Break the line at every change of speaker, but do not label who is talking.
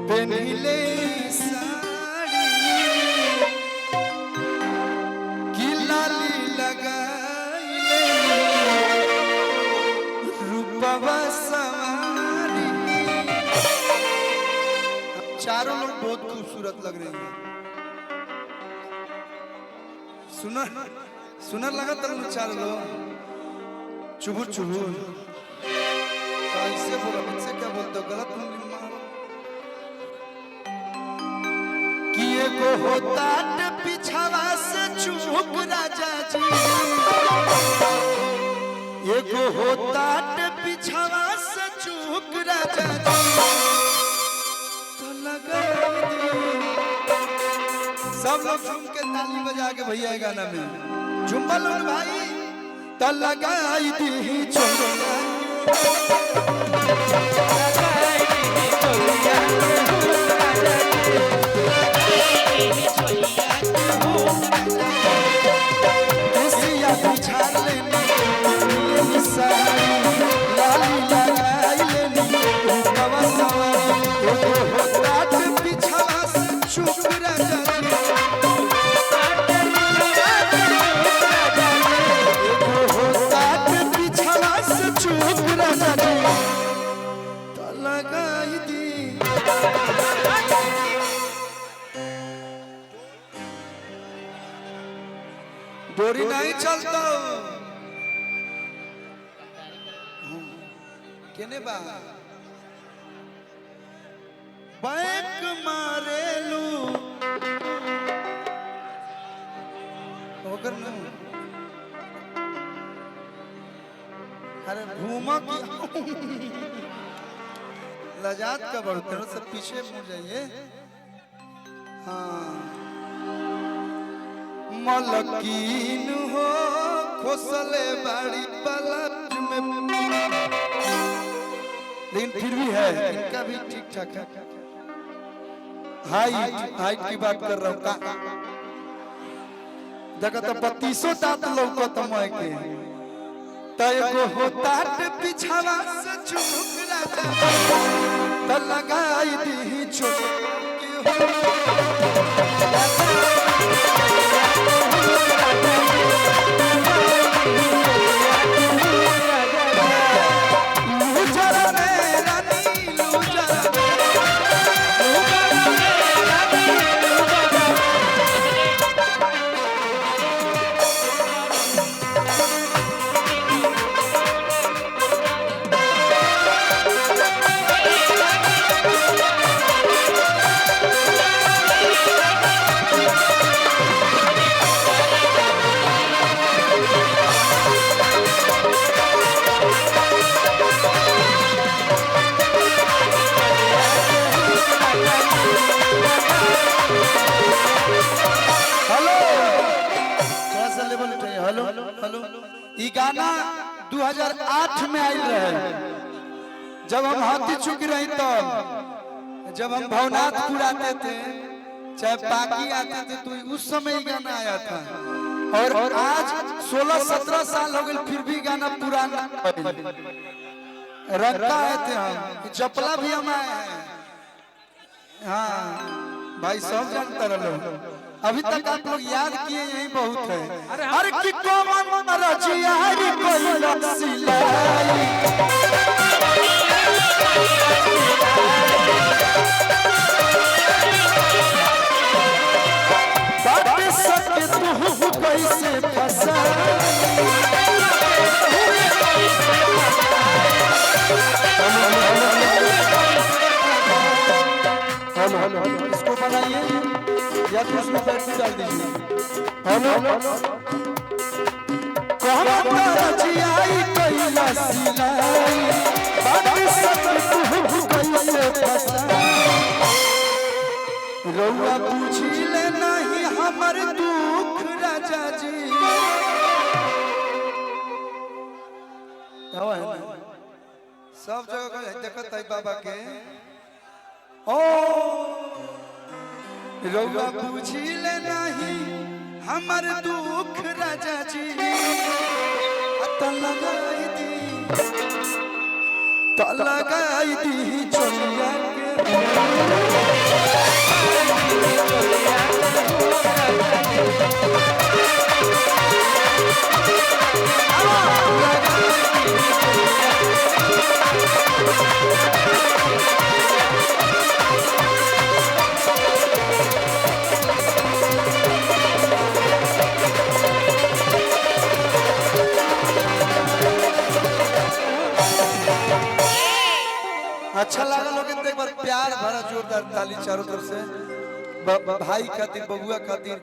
पेनिले साड़ी की लाली लगाइले रूपवा सवारी। चारों लोग बहुत खूबसूरत लग रहे हैं। सुनर लगा तो चारों लोग चुबुर चुबुर कैसे बोला मुझसे क्या बोलते हो गलत किए को होता पिछावा से चूक राजा जी ये को होता पिछावा से चूक राजा जी तो लगा सब लोग झूम के ताली बजा के भैया गाना में झुम्बा लोग भाई तो लगाई दी चोलिया डोरी नहीं चलता केने बा बैंक मारेलू होकर न अरे घूमा की लजात का बढ़ते हो सब पीछे मुड़ जाइए। हाँ मलकीन हो खोसले बाड़ी पलट में लेकिन फिर भी है इनका भी ठीक ठाक है। हाइट की बात कर रहा हूँ देखो तो 32 दांत लौकत मैं के तय को होता पिछावा से चुक राजा तो लगाई दी चुक गाना 2008 में आई रहे जब हम हाथी चुक रही तब जब हम भवनाथपुर आते थे चाहे पाकी आते थे तो उस समय ही गाना आया था। और आज 16-17 साल हो गए फिर भी गाना पुराना रखा है थे हम चपला भी हम आए हैं। हाँ भाई सब जानता रहो अभी तक आप लोग याद किए यही बहुत है। अरे कि कौन रजिया रे कोई लसिलाई बात सक तू कैसे फंसा हेलो इसको बनाइए या तो उसमें बैटरी डाल दीजिए। हेलो कौन रजियाई कोई लसिलाई बात सक तू कैसे फंसा रउआ पूछी ले नहीं हमर दुख राजा जी सब जगह देखत है बाबा के ओ रउआ पूछी ले नहीं हमर दुख राजा जी लगाई दी चोलिया के अच्छा लगा लोग एक बार प्यार भरा जोरदार ताली चारों तरफ से भाई खातिर बबुआ खातिर